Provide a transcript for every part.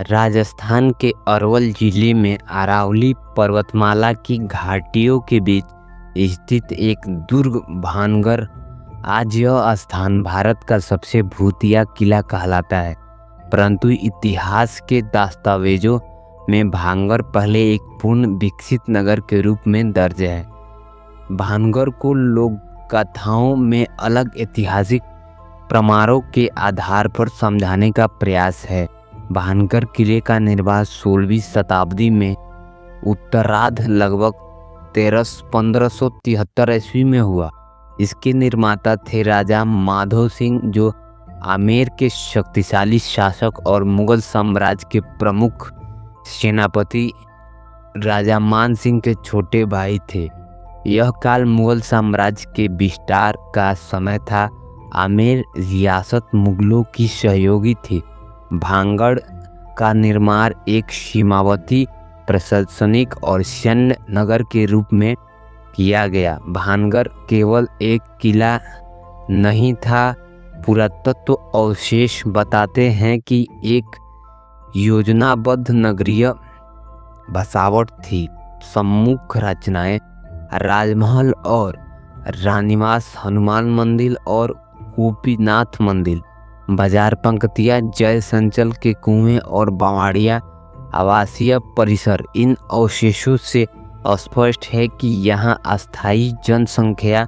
राजस्थान के अरवल जिले में अरावली पर्वतमाला की घाटियों के बीच स्थित एक दुर्ग भानगढ़। आज यह स्थान भारत का सबसे भूतिया किला कहलाता है, परंतु इतिहास के दस्तावेजों में भानगढ़ पहले एक पूर्ण विकसित नगर के रूप में दर्ज है। भानगढ़ को लोक कथाओं में अलग ऐतिहासिक प्रमाणों के आधार पर समझाने का प्रयास है। भानगढ़ किले का निर्माण 16वीं शताब्दी में उत्तरार्ध लगभग 1573 ईस्वी में हुआ। इसके निर्माता थे राजा माधो सिंह, जो आमेर के शक्तिशाली शासक और मुगल साम्राज्य के प्रमुख सेनापति राजा मान सिंह के छोटे भाई थे। यह काल मुगल साम्राज्य के विस्तार का समय था। आमेर रियासत मुगलों की सहयोगी थी। भानगढ़ का निर्माण एक सीमावर्ती प्रशासनिक और सैन्य नगर के रूप में किया गया। भानगढ़ केवल एक किला नहीं था, पुरातत्व अवशेष बताते हैं कि एक योजनाबद्ध नगरीय बसावट थी। सम्मुख रचनाएं राजमहल और रानीवास, हनुमान मंदिर और गोपीनाथ मंदिर, बाजार पंक्तियां, जय संचल के कुएं और बावड़िया आवासीय परिसर। इन अवशेषों से स्पष्ट है कि यहाँ अस्थायी जनसंख्या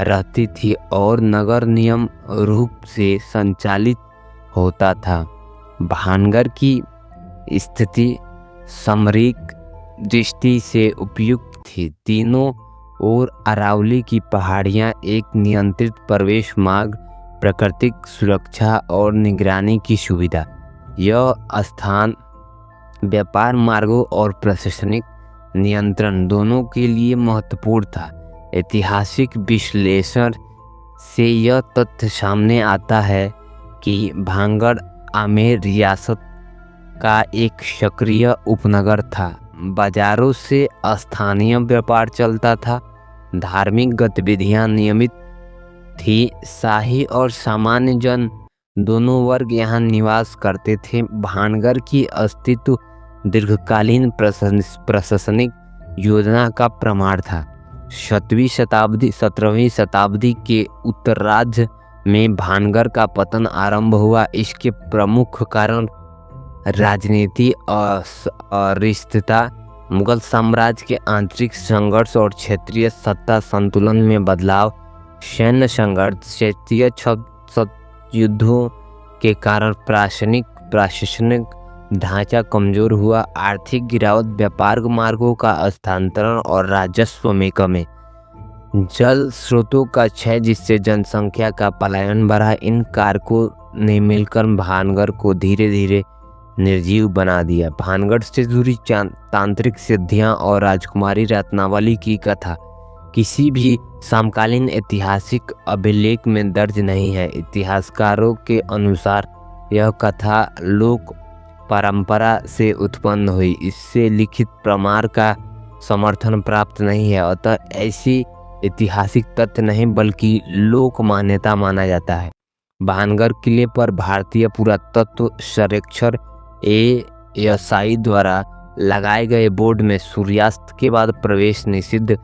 रहती थी और नगर नियम रूप से संचालित होता था। भानगढ़ की स्थिति सामरिक दृष्टि से उपयुक्त थी। तीनों ओर अरावली की पहाड़ियाँ, एक नियंत्रित प्रवेश मार्ग, प्राकृतिक सुरक्षा और निगरानी की सुविधा। यह स्थान व्यापार मार्गों और प्रशासनिक नियंत्रण दोनों के लिए महत्वपूर्ण था। ऐतिहासिक विश्लेषण से यह तथ्य सामने आता है कि भानगढ़ आमेर रियासत का एक सक्रिय उपनगर था। बाजारों से स्थानीय व्यापार चलता था, धार्मिक गतिविधियां नियमित थी, शाही और सामान्य जन दोनों वर्ग यहाँ निवास करते थे। भानगढ़ की अस्तित्व दीर्घकालीन प्रशासनिक योजना का प्रमाण था। 17वीं शताब्दी के उत्तरार्ध में भानगढ़ का पतन आरंभ हुआ। इसके प्रमुख कारण राजनीति अस्थिरता, मुगल साम्राज्य के आंतरिक संघर्ष और क्षेत्रीय सत्ता संतुलन में बदलाव, सैन्य संघर्ष, क्षेत्रीय युद्धों के कारण प्रशासनिक ढांचा कमजोर हुआ, आर्थिक गिरावट, व्यापार मार्गों का स्थानांतरण और राजस्व में कमी, जल स्रोतों का क्षय जिससे जनसंख्या का पलायन बढ़ा। इन कारकों ने मिलकर भानगढ़ को धीरे धीरे निर्जीव बना दिया। भानगढ़ से जुड़ी तांत्रिक सिद्धियां और राजकुमारी रत्नावली की कथा किसी भी समकालीन ऐतिहासिक अभिलेख में दर्ज नहीं है। इतिहासकारों के अनुसार यह कथा लोक परंपरा से उत्पन्न हुई, इससे लिखित प्रमाण का समर्थन प्राप्त नहीं है। अतः ऐसी ऐतिहासिक तथ्य नहीं बल्कि लोक मान्यता माना जाता है। भानगढ़ किले पर भारतीय पुरातत्व सर्वेक्षण ASI द्वारा लगाए गए बोर्ड में सूर्यास्त के बाद प्रवेश निषिद्ध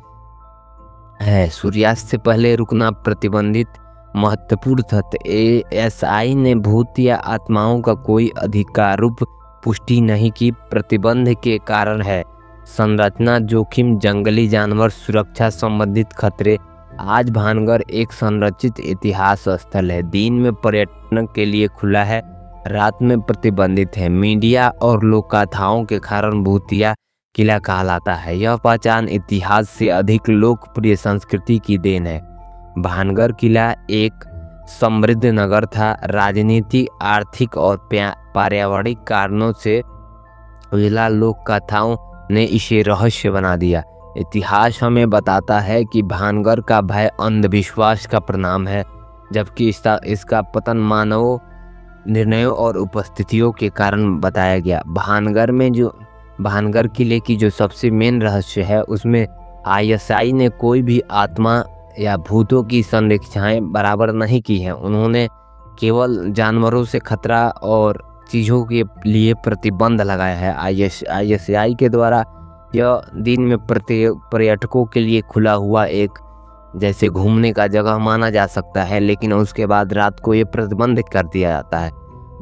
है। सूर्यास्त से पहले रुकना प्रतिबंधित। महत्वपूर्ण तथ्य, ASI ने भूत या आत्माओं का कोई अधिकारिक पुष्टि नहीं की। प्रतिबंध के कारण है संरचना जोखिम, जंगली जानवर, सुरक्षा संबंधित खतरे। आज भानगढ़ एक संरक्षित इतिहास स्थल है। दिन में पर्यटन के लिए खुला है, रात में प्रतिबंधित है। मीडिया और लोक कथाओं के कारण भूतिया किला कहलाता है। यह पहचान इतिहास से अधिक लोकप्रिय संस्कृति की देन है। भानगढ़ किला एक समृद्ध नगर था। राजनीतिक, आर्थिक और पर्यावरणिक कारणों से जिला लोक कथाओं ने इसे रहस्य बना दिया। इतिहास हमें बताता है कि भानगढ़ का भय अंधविश्वास का परिणाम है, जबकि इसका पतन मानव निर्णयों और उपस्थितियों के कारण बताया गया। भानगढ़ किले की जो सबसे मेन रहस्य है, उसमें ISI ने कोई भी आत्मा या भूतों की संरक्षाएं बराबर नहीं की हैं। उन्होंने केवल जानवरों से खतरा और चीज़ों के लिए प्रतिबंध लगाया है। ICI के द्वारा यह दिन में पर्यटकों के लिए खुला हुआ एक जैसे घूमने का जगह माना जा सकता है, लेकिन उसके बाद रात को ये प्रतिबंधित कर दिया जाता है।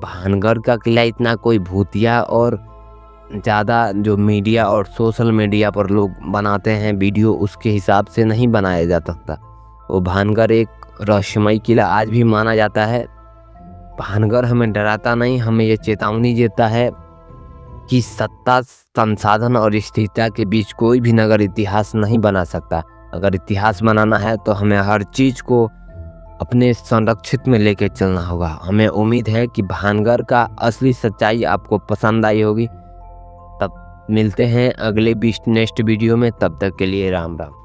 भानगढ़ का किला इतना कोई भूतिया और ज़्यादा जो मीडिया और सोशल मीडिया पर लोग बनाते हैं वीडियो, उसके हिसाब से नहीं बनाया जा सकता। वो भानगढ़ एक रहस्यमयी किला आज भी माना जाता है। भानगढ़ हमें डराता नहीं, हमें ये चेतावनी देता है कि सत्ता, संसाधन और स्थिरता के बीच कोई भी नगर इतिहास नहीं बना सकता। अगर इतिहास बनाना है तो हमें हर चीज़ को अपने संरक्षित में लेके चलना होगा। हमें उम्मीद है कि भानगढ़ का असली सच्चाई आपको पसंद आई होगी। तब मिलते हैं अगले नेक्स्ट वीडियो में, तब तक के लिए राम राम।